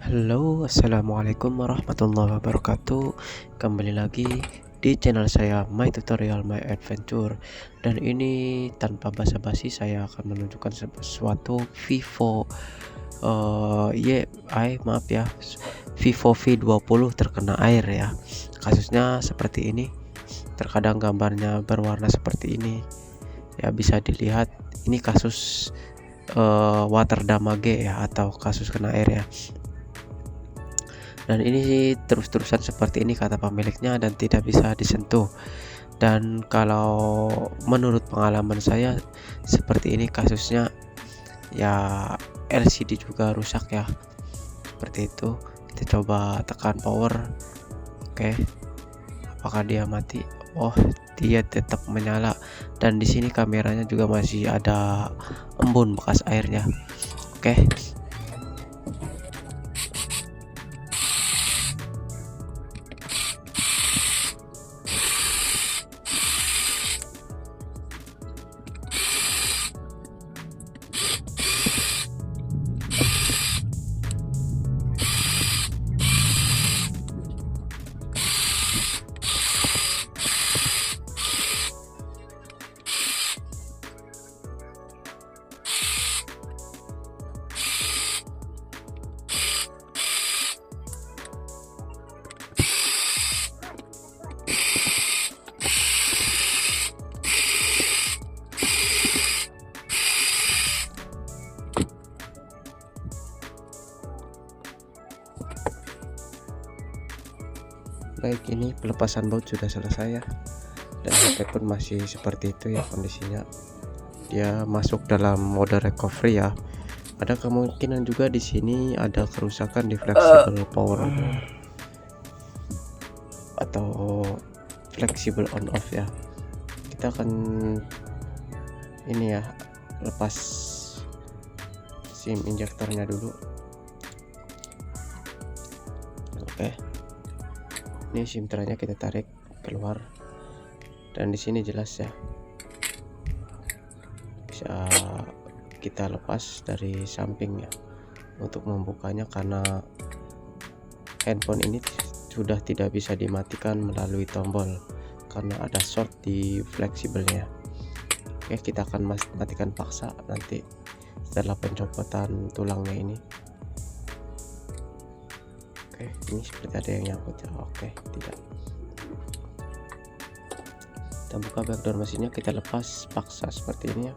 Halo, assalamualaikum warahmatullahi wabarakatuh. Kembali lagi di channel saya My Tutorial My Adventure. Dan ini tanpa basa-basi saya akan menunjukkan sesuatu Vivo maaf ya, Vivo V20 terkena air ya. Kasusnya seperti ini. Terkadang gambarnya berwarna seperti ini. Ya bisa dilihat ini kasus water damage ya, atau kasus kena air ya. Dan ini terus-terusan seperti ini kata pemiliknya dan tidak bisa disentuh. Dan kalau menurut pengalaman saya seperti ini kasusnya, ya LCD juga rusak ya, seperti itu. Kita coba tekan power. Oke, apakah dia mati? Oh, dia tetap menyala. Dan di sini kameranya juga masih ada embun bekas airnya. Oke. Baik, ini pelepasan baut sudah selesai ya, dan HP pun masih seperti itu ya kondisinya. Dia masuk dalam mode recovery ya. Ada kemungkinan juga di sini ada kerusakan di flexible power atau flexible on off ya. Kita akan ini ya, lepas SIM injektornya dulu. Oke. Ini SIM terakhirnya kita tarik keluar, dan di sini jelas ya, bisa kita lepas dari samping ya untuk membukanya, karena handphone ini sudah tidak bisa dimatikan melalui tombol karena ada short di fleksibelnya. Oke, kita akan matikan paksa nanti setelah pencopotan tulangnya ini. Oke, ini seperti ada yang nyangkut ya. Oke, tidak. Kita buka backdoor mesinnya, kita lepas paksa seperti ini ya.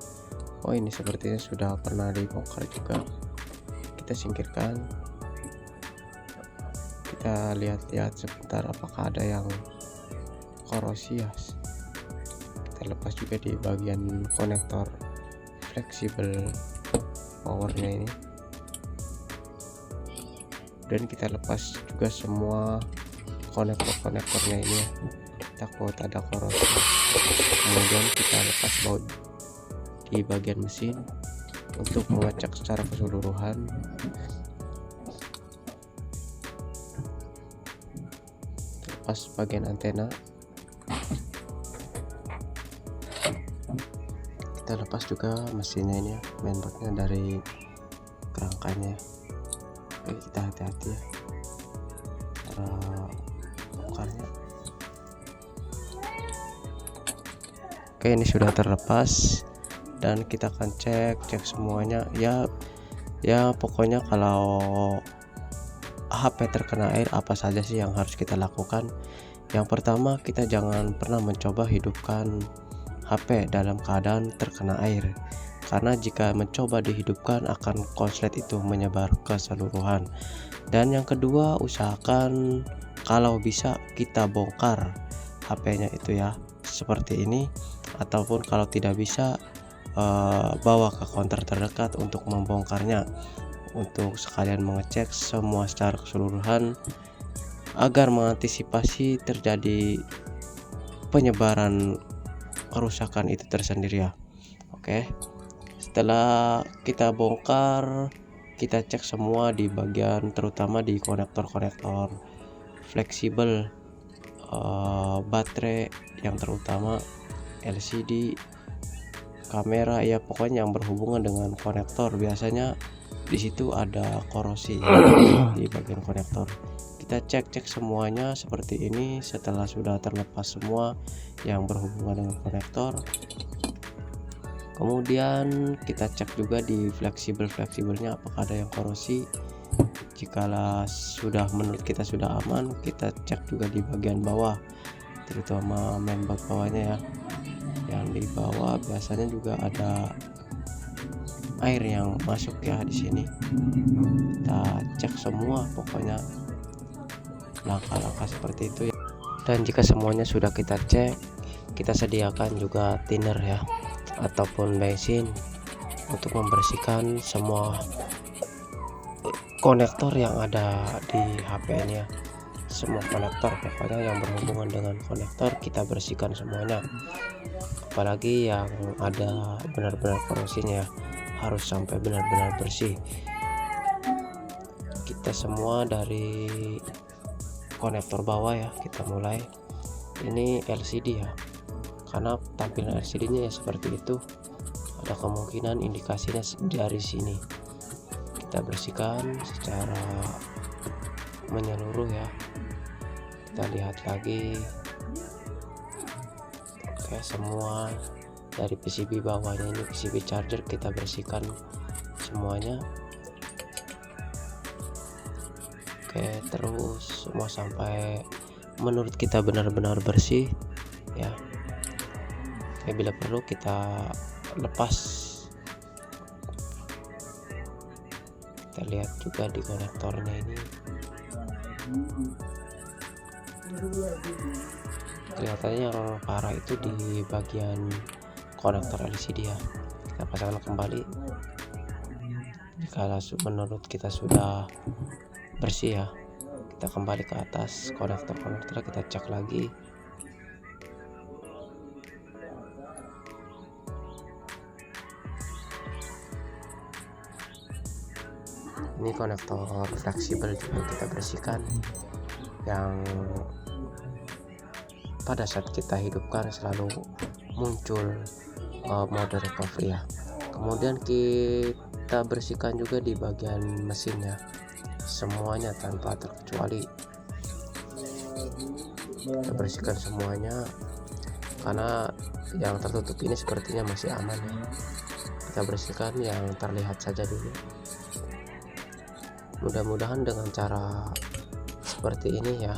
Oh, ini sepertinya sudah pernah dibongkar juga. Kita singkirkan. Kita lihat-lihat sebentar apakah ada yang korosi ya. Kita lepas juga di bagian konektor fleksibel powernya ini. Dan kita lepas juga semua konektornya ini ya, takut ada korosi. Kemudian kita lepas baut di bagian mesin untuk mengecek secara keseluruhan. Lepas bagian antena, kita lepas juga mesinnya ini ya, mainboardnya dari kerangkanya. Oke, kita hati-hati ya cara bongkarnya. Oke, ini sudah terlepas dan kita akan cek semuanya ya. Pokoknya kalau HP terkena air, apa saja sih yang harus kita lakukan? Yang pertama, kita jangan pernah mencoba hidupkan HP dalam keadaan terkena air, karena jika mencoba dihidupkan akan konslet itu menyebar keseluruhan. Dan yang kedua, usahakan kalau bisa kita bongkar HP-nya itu ya, seperti ini. Ataupun kalau tidak bisa, bawa ke counter terdekat untuk membongkarnya, untuk sekalian mengecek semua secara keseluruhan agar mengantisipasi terjadi penyebaran kerusakan itu tersendiri ya. Oke, setelah kita bongkar, kita cek semua di bagian, terutama di konektor fleksibel, baterai yang terutama, LCD, kamera ya, pokoknya yang berhubungan dengan konektor. Biasanya di situ ada korosi di bagian konektor. Kita cek semuanya seperti ini. Setelah sudah terlepas semua yang berhubungan dengan konektor, kemudian kita cek juga di fleksibelnya apakah ada yang korosi. Jikalau sudah menurut kita sudah aman, kita cek juga di bagian bawah, terutama mainboard bawahnya ya. Yang di bawah biasanya juga ada air yang masuk ya di sini. Kita cek semua, pokoknya langkah-langkah seperti itu ya. Dan jika semuanya sudah kita cek, kita sediakan juga thinner ya, ataupun bensin untuk membersihkan semua konektor yang ada di HP ini ya. Semua konektor pokoknya yang berhubungan dengan konektor kita bersihkan semuanya, apalagi yang ada benar-benar korosinya ya, harus sampai benar-benar bersih. Kita semua dari konektor bawah ya, kita mulai. Ini LCD ya, karena tampilan LCD nya ya seperti itu, ada kemungkinan indikasinya dari sini. Kita bersihkan secara menyeluruh ya. Kita lihat lagi. Oke, semua dari PCB bawahnya ini, PCB charger, kita bersihkan semuanya. Oke, terus semua sampai menurut kita benar-benar bersih ya. Oke, bila perlu kita lepas. Kita lihat juga di konektornya ini, kelihatannya yang parah itu di bagian konektor LCD ya. Kita pasangkan kembali. Jika menurut kita sudah bersih ya, kita kembali ke atas konektor kita cek lagi. Ini konektor fleksibel juga kita bersihkan, yang pada saat kita hidupkan selalu muncul mode recovery ya. Kemudian kita bersihkan juga di bagian mesinnya, semuanya tanpa terkecuali. Kita bersihkan semuanya, karena yang tertutup ini sepertinya masih aman ya. Kita bersihkan yang terlihat saja dulu. Mudah-mudahan dengan cara seperti ini ya,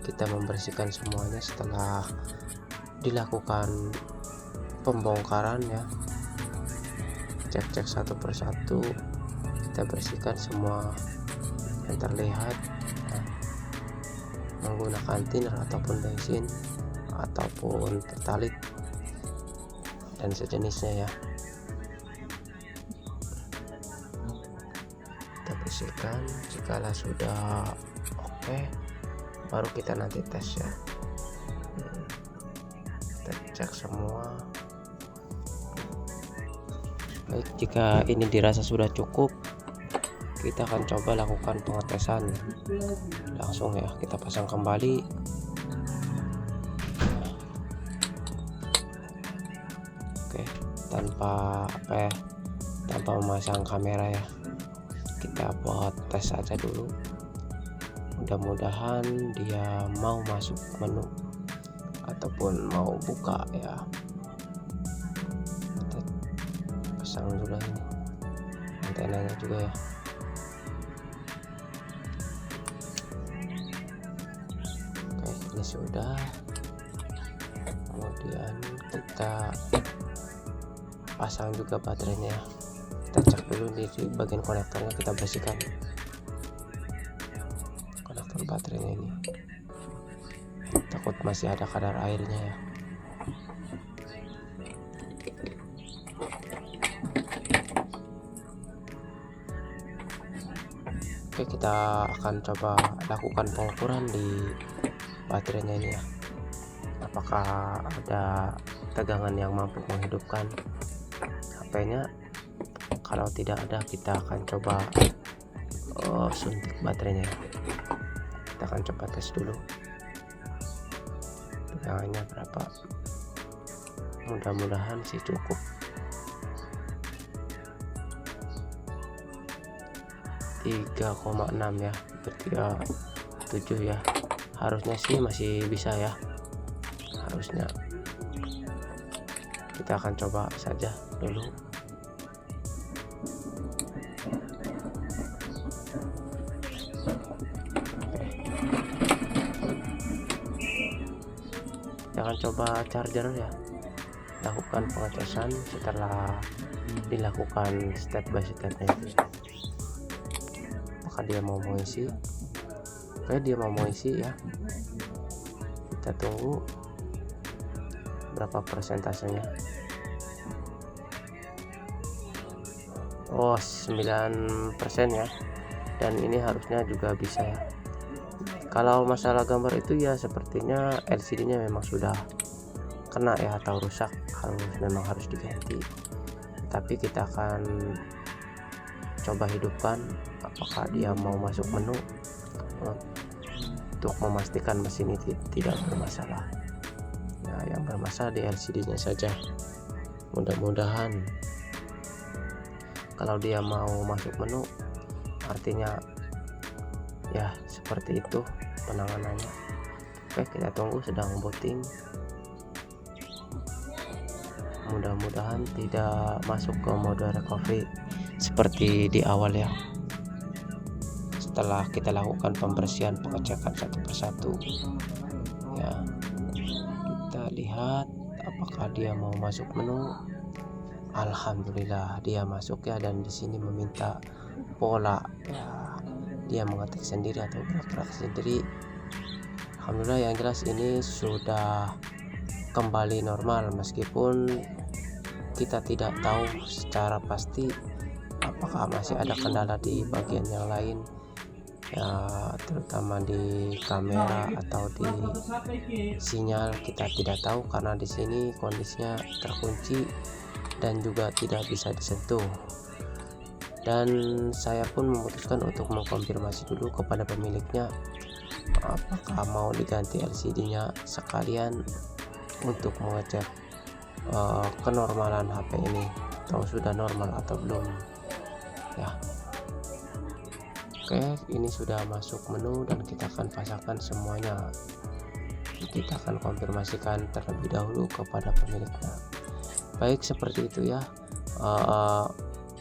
kita membersihkan semuanya setelah dilakukan pembongkaran ya. Cek satu persatu, kita bersihkan semua yang terlihat ya, menggunakan thinner ataupun bensin ataupun pertalit dan sejenisnya ya. Kita bersihkan. Jikalau sudah oke, baru kita nanti tes ya. Kita cek semua. Baik, jika ini dirasa sudah cukup, kita akan coba lakukan pengetesan langsung ya. Kita pasang kembali. Oke, tanpa memasang kamera ya, kita buat tes saja dulu. Mudah-mudahan dia mau masuk menu ataupun mau buka ya. Kita pasang dulu ini antenanya juga ya. Oke, ini sudah. Kemudian kita pasang juga baterainya. Kita cek dulu di bagian konektornya, kita bersihkan konektor baterainya ini, takut masih ada kadar airnya ya. Oke, kita akan coba lakukan pengukuran di baterainya ini ya, apakah ada tegangan yang mampu menghidupkan HP-nya. Kalau tidak ada, kita akan coba suntik baterainya. Kita akan coba tes dulu tegangannya berapa. Mudah-mudahan sih cukup. 3,6 ya, 37 ya. Harusnya sih masih bisa ya, harusnya. Kita akan coba saja dulu. Jangan coba charger ya, lakukan pengecasan setelah dilakukan step by stepnya. Apakah dia mau mengisi? Oke, dia mau mengisi ya, kita tunggu berapa persentasenya. Oh, 9% ya, dan ini harusnya juga bisa ya. Kalau masalah gambar itu ya sepertinya LCD-nya memang sudah kena ya atau rusak, memang harus diganti. Tapi kita akan coba hidupkan apakah dia mau masuk menu untuk memastikan mesin ini tidak bermasalah. Nah, yang bermasalah di LCD-nya saja. Mudah-mudahan kalau dia mau masuk menu, artinya ya seperti itu penanganannya. Oke, kita tunggu, sedang booting. Mudah-mudahan tidak masuk ke mode recovery seperti di awal ya, setelah kita lakukan pembersihan, pengecekan satu persatu ya. Kita lihat apakah dia mau masuk menu. Alhamdulillah dia masuk ya, dan di sini meminta pola ya, dia mengetik sendiri atau gerak-gerak sendiri. Alhamdulillah, yang jelas ini sudah kembali normal, meskipun kita tidak tahu secara pasti apakah masih ada kendala di bagian yang lain ya, terutama di kamera atau di sinyal. Kita tidak tahu karena di sini kondisinya terkunci dan juga tidak bisa disentuh. Dan saya pun memutuskan untuk mengkonfirmasi dulu kepada pemiliknya apakah mau diganti LCD-nya sekalian untuk mengecek kenormalan HP ini, atau sudah normal atau belum ya. Oke, ini sudah masuk menu dan kita akan pasangkan semuanya. Kita akan konfirmasikan terlebih dahulu kepada pemiliknya. Baik, seperti itu ya.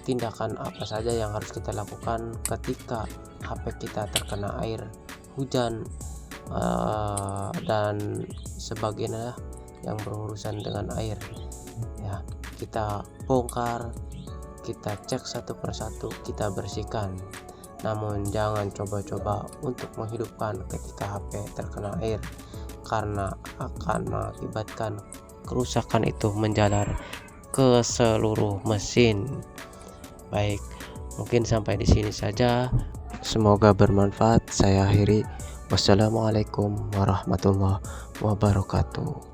Tindakan apa saja yang harus kita lakukan ketika HP kita terkena air, hujan, dan sebagainya yang berurusan dengan air ya. Kita bongkar, kita cek satu persatu, kita bersihkan. Namun jangan coba-coba untuk menghidupkan ketika HP terkena air, karena akan mengakibatkan kerusakan itu menjalar ke seluruh mesin. Baik, mungkin sampai di sini saja. Semoga bermanfaat. Saya akhiri. Wassalamualaikum warahmatullahi wabarakatuh.